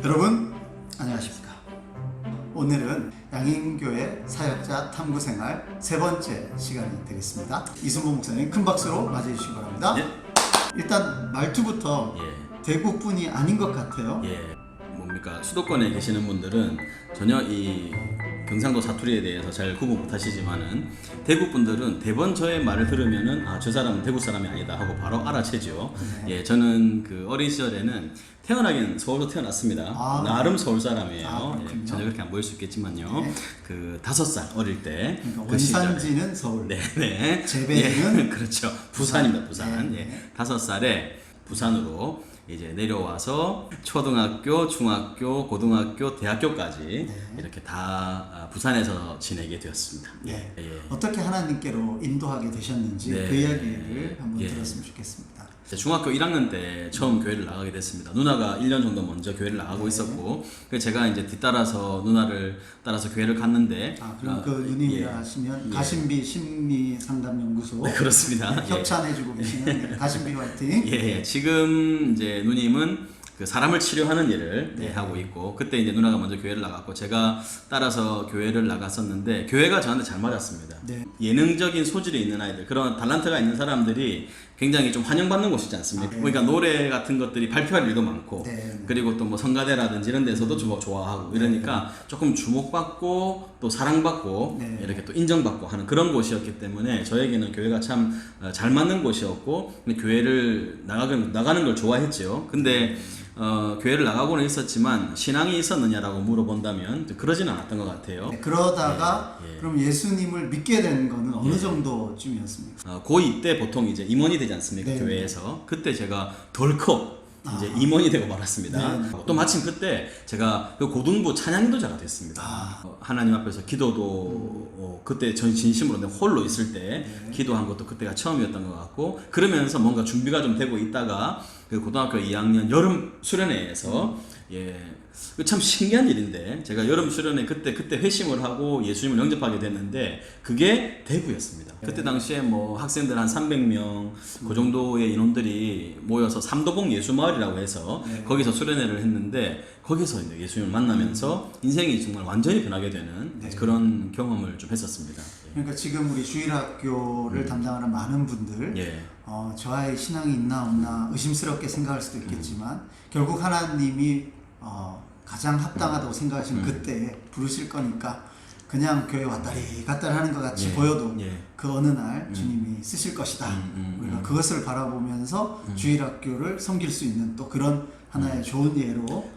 여러분 안녕하십니까. 오늘은 양인교회 사역자 탐구생활 세 번째 시간이 되겠습니다. 이순보 목사님 큰 박수로 맞이해 주시기 바랍니다. 예. 일단 말투부터 대구뿐이 아닌 것 같아요. 뭡니까, 수도권에 계시는 분들은 전혀 이 경상도 사투리에 대해서 잘 구분 못하시지만은 대구 분들은 대번 저의 말을 들으면은 저 사람은 대구 사람이 아니다 하고 바로 알아채죠. 저는 그 어린 시절에는 태어나긴 서울로 태어났습니다. 나름 서울 사람이에요. 전혀 그렇게 안 보일 수 있겠지만요. 그 5살 어릴 때 그러니까 원산지는 서울, 네네. 재배는 그렇죠. 부산입니다. 부산. 5살에 부산으로 이제 내려와서 초등학교, 중학교, 고등학교, 대학교까지 이렇게 다 부산에서 지내게 되었습니다. 어떻게 하나님께로 인도하게 되셨는지 그 이야기를 한번 들었으면 좋겠습니다. 중학교 1학년 때 처음 교회를 나가게 됐습니다. 누나가 1년 정도 먼저 교회를 나가고 있었고, 그래서 제가 이제 뒤따라서 누나를 따라서 교회를 갔는데, 그럼 그 누님이라 하시면 가심비 심리상담연구소 그렇습니다. 협찬해주고 계시는 가심비 화이팅. 지금 이제 누님은 그 사람을 치료하는 일을 하고 있고, 그때 이제 누나가 먼저 교회를 나갔고 제가 따라서 교회를 나갔었는데 교회가 저한테 잘 맞았습니다. 예능적인 소질이 있는 아이들, 그런 달란트가 있는 사람들이 굉장히 좀 환영받는 곳이지 않습니까? 그러니까 노래 같은 것들이 발표할 일도 많고, 그리고 또 뭐 성가대라든지 이런 데서도 좋아하고 이러니까 조금 주목받고 또 사랑받고 이렇게 또 인정받고 하는 그런 곳이었기 때문에 저에게는 교회가 참 잘 맞는 곳이었고, 교회를 나가는 걸 좋아했죠. 근데 교회를 나가고는 있었지만 신앙이 있었느냐라고 물어본다면 그러지는 않았던 것 같아요. 그러다가 그럼 예수님을 믿게 된 거는 어느 정도쯤이었습니까? 고2 때 보통 이제 임원이 되지 않습니까? 교회에서. 그때 제가 덜컥 이제 임원이 되고 말았습니다. 또 마침 그때 제가 그 고등부 찬양인도자가 됐습니다. 하나님 앞에서 기도도 그때 전 진심으로 홀로 있을 때 기도한 것도 그때가 처음이었던 것 같고, 그러면서 뭔가 준비가 좀 되고 있다가 그 고등학교 2학년 여름 수련회에서 참 신기한 일인데, 제가 여름 수련회 그때 회심을 하고 예수님을 영접하게 됐는데 그게 대구였습니다. 그때 당시에 뭐 학생들 한 300명 그 정도의 인원들이 모여서 삼도봉 예수마을이라고 해서 거기서 수련회를 했는데, 거기서 이제 예수님을 만나면서 인생이 정말 완전히 변하게 되는 그런 경험을 좀 했었습니다. 그러니까 지금 우리 주일학교를 담당하는 많은 분들 저의 신앙이 있나 없나 의심스럽게 생각할 수도 있겠지만 결국 하나님이 가장 합당하다고 생각하시는 그때에 부르실 거니까 그냥 교회 왔다리 갔다리 하는 것 같이 보여도 그 어느 날 주님이 쓰실 것이다. 우리가 그것을 바라보면서 주일학교를 섬길 수 있는 또 그런 하나의 좋은 예로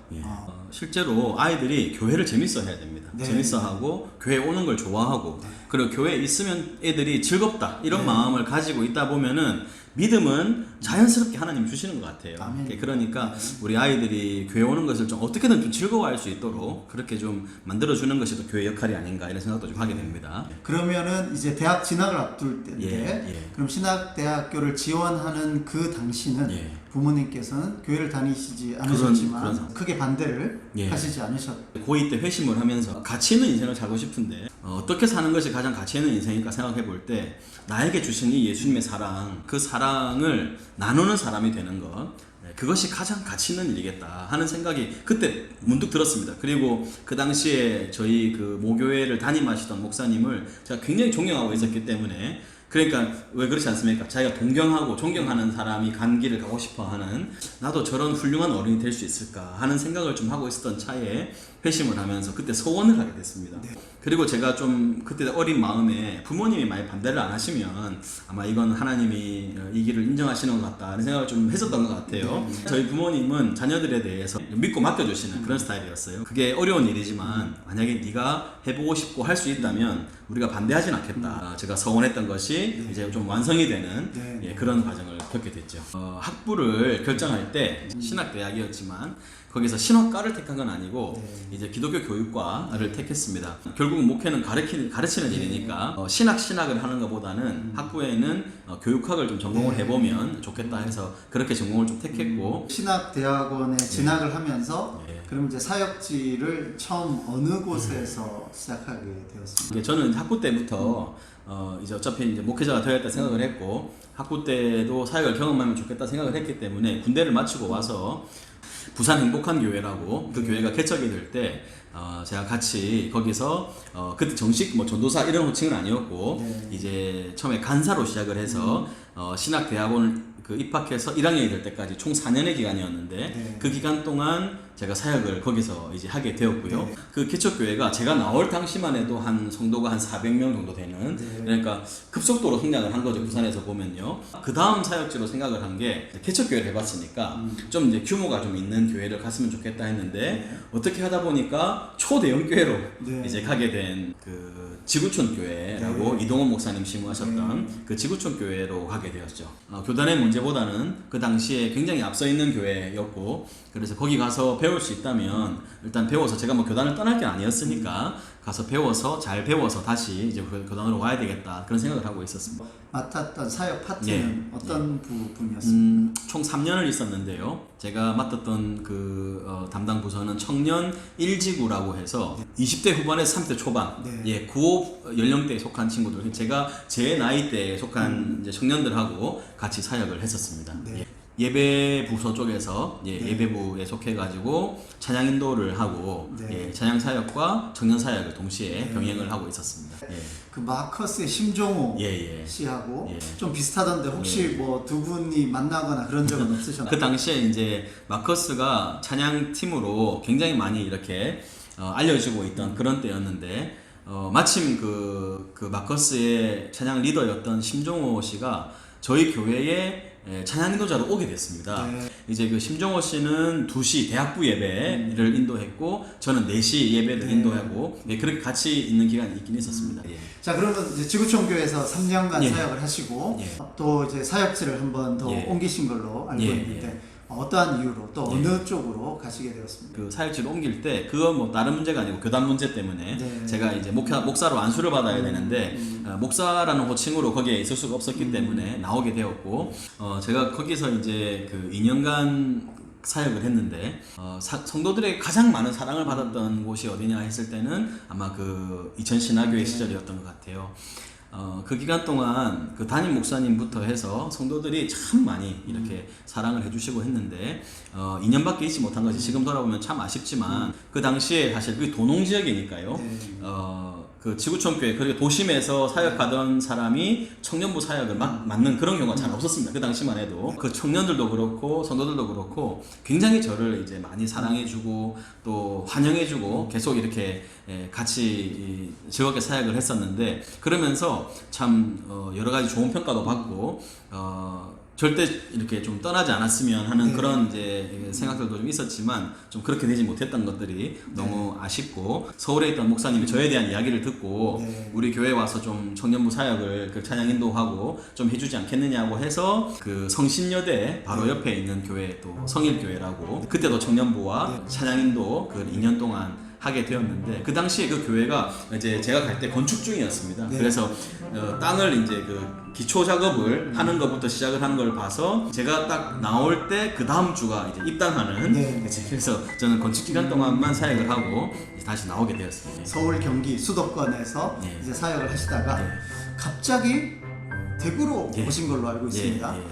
실제로 아이들이 교회를 재밌어 해야 됩니다. 재밌어 하고 교회에 오는 걸 좋아하고 그리고 교회에 있으면 애들이 즐겁다 이런 마음을 가지고 있다 보면은 믿음은 자연스럽게 하나님 주시는 것 같아요. 그러니까 우리 아이들이 교회 오는 것을 좀 어떻게든 좀 즐거워할 수 있도록 그렇게 좀 만들어주는 것이 또 교회 역할이 아닌가 이런 생각도 좀 하게 됩니다. 그러면은 이제 대학 진학을 앞둘 때인데 그럼 신학대학교를 지원하는 그 당시는 부모님께서는 교회를 다니시지 않으셨지만 크게 반대를 하시지 않으셨고 고2 때 회심을 하면서 가치 있는 인생을 살고 싶은데 어떻게 사는 것이 가장 가치 있는 인생일까 생각해 볼 때 나에게 주신 이 예수님의 사랑, 그 사랑을 나누는 사람이 되는 것, 그것이 가장 가치 있는 일이겠다 하는 생각이 그때 문득 들었습니다. 그리고 그 당시에 저희 그 모교회를 담임하시던 목사님을 제가 굉장히 존경하고 있었기 때문에, 그러니까 왜 그렇지 않습니까? 자기가 동경하고 존경하는 사람이 간 길을 가고 싶어 하는, 나도 저런 훌륭한 어른이 될 수 있을까 하는 생각을 좀 하고 있었던 차에 회심을 하면서 그때 소원을 하게 됐습니다. 그리고 제가 좀 그때 어린 마음에 부모님이 많이 반대를 안 하시면 아마 이건 하나님이 이 길을 인정하시는 것 같다 하는 생각을 좀 했었던 것 같아요. 저희 부모님은 자녀들에 대해서 믿고 맡겨주시는 그런 스타일이었어요. 그게 어려운 일이지만 만약에 네가 해보고 싶고 할 수 있다면 우리가 반대하진 않겠다. 제가 서원했던 것이 이제 좀 완성이 되는 그런 과정을 겪게 됐죠. 학부를 결정할 때 신학대학이었지만 거기서 신학과를 택한 건 아니고 이제 기독교 교육과를 택했습니다. 결국은 목회는 가르치는 일이니까 신학을 하는 것보다는 학부에는 교육학을 좀 전공을 해보면 좋겠다 해서 그렇게 전공을 좀 택했고, 신학대학원에 진학을 하면서 그럼 이제 사역지를 처음 어느 곳에서 시작하게 되었습니까? 저는 학부 때부터 이제 어차피 이제 목회자가 되어야겠다 생각을 했고, 학부 때도 사역을 경험하면 좋겠다 생각을 했기 때문에 군대를 마치고 와서 부산 행복한 교회라고 그 교회가 개척이 될 때 제가 같이 거기서 그때 정식 뭐 전도사 이런 호칭은 아니었고 네. 이제 처음에 간사로 시작을 해서 신학대학원을 그 입학해서 1학년이 될 때까지 총 4년의 기간이었는데 네. 그 기간 동안 제가 사역을 거기서 이제 하게 되었고요. 네. 그 개척교회가 제가 나올 당시만 해도 한 성도가 한 400명 정도 되는 네. 그러니까 급속도로 성장을 한 거죠. 부산에서 보면요. 그 다음 사역지로 생각을 한 게 개척교회를 해봤으니까 좀 이제 규모가 좀 있는 교회를 갔으면 좋겠다 했는데 네. 어떻게 하다 보니까 초대형 교회로 네. 이제 가게 된 그 지구촌 교회라고 네. 이동원 목사님 심우하셨던 그 지구촌 교회로 가게 되었죠. 교단의 문제보다는 그 당시에 굉장히 앞서 있는 교회였고 그래서 거기 가서 배울 수 있다면 일단 배워서 제가 뭐 교단을 떠날 게 아니었으니까 가서 배워서 잘 배워서 다시 이제 교단으로 와야 되겠다 그런 생각을 하고 있었습니다. 맡았던 사역 파트는 예. 어떤 부분이었습니까? 총 3년을 있었는데요. 제가 맡았던 그 담당 부서는 청년 1지구라고 해서 20대 후반에서 30대 초반, 네. 예, 구호 연령대에 속한 친구들, 제가 제 나이대에 속한 이제 청년들하고 같이 사역을 했었습니다. 네. 예. 예배 부서 쪽에서 네. 예배부에 속해가지고 찬양 인도를 하고 네. 예, 찬양 사역과 청년 사역을 동시에 네. 병행을 하고 있었습니다. 예. 그 마커스의 심종호 예. 씨하고 예. 좀 비슷하던데 혹시 뭐 두 분이 만나거나 그런 적은 없으셨나요? 그 당시에 이제 마커스가 찬양 팀으로 굉장히 많이 이렇게 알려지고 있던 그런 때였는데 마침 그 마커스의 찬양 리더였던 심종호 씨가 저희 교회에 찬양 인도자로 오게 됐습니다. 네. 이제 그 심종호 씨는 2시 대학부 예배를 인도했고 저는 4시 예배를 네. 인도하고 그렇게 같이 있는 기간이 있긴 있었습니다. 예. 자, 그러면 이제 지구촌교회에서 3년간 예. 사역을 하시고 예. 또 이제 사역지를 한 번 더 예. 옮기신 걸로 알고 예. 있는데 어떠한 이유로 또 예. 어느 쪽으로 가시게 되었습니까? 그 사역지를 옮길 때 그건 뭐 다른 문제가 아니고 교단 문제 때문에 네. 제가 이제 목사로 안수를 받아야 되는데 목사라는 호칭으로 거기에 있을 수가 없었기 때문에 나오게 되었고 제가 거기서 이제 그 2년간 사역을 했는데 성도들에게 가장 많은 사랑을 받았던 곳이 어디냐 했을 때는 아마 그 이천신화교회 시절이었던 것 같아요. 그 기간 동안 그 담임 목사님부터 해서 성도들이 참 많이 이렇게 사랑을 해주시고 했는데 2년밖에 있지 못한 것이 지금 돌아보면 참 아쉽지만 그 당시에 사실 그게 도농 지역이니까요. 네. 그 지구촌교회 그리고 도심에서 사역하던 사람이 청년부 사역을 맡는 그런 경우가 잘 없었습니다. 그 당시만 해도 그 청년들도 그렇고 성도들도 그렇고 굉장히 저를 이제 많이 사랑해주고 또 환영해주고 계속 이렇게 같이 즐겁게 사역을 했었는데 그러면서 참 여러 가지 좋은 평가도 받고 절대 이렇게 좀 떠나지 않았으면 하는 네. 그런 이제 생각들도 좀 있었지만 좀 그렇게 되지 못했던 것들이 너무 아쉽고 서울에 있던 목사님이 저에 대한 이야기를 듣고 네. 우리 교회 와서 좀 청년부 사역을 그 찬양 인도하고 좀 해주지 않겠느냐고 해서 그 성신여대 바로 옆에 있는 교회 또 성일교회라고 그때도 청년부와 찬양 인도 그 2년 동안 하게 되었는데 그 당시에 그 교회가 이제 제가 갈 때 건축 중이었습니다. 네. 그래서 땅을 이제 그 기초 작업을 하는 것부터 시작을 하는 걸 봐서 제가 딱 나올 때 그 다음 주가 이제 입당하는 네. 이제 그래서 저는 건축 기간 동안만 사역을 하고 이제 다시 나오게 되었습니다. 서울 경기 수도권에서 네. 이제 사역을 하시다가 네. 갑자기 대구로 예. 오신 걸로 알고 있습니다. 예.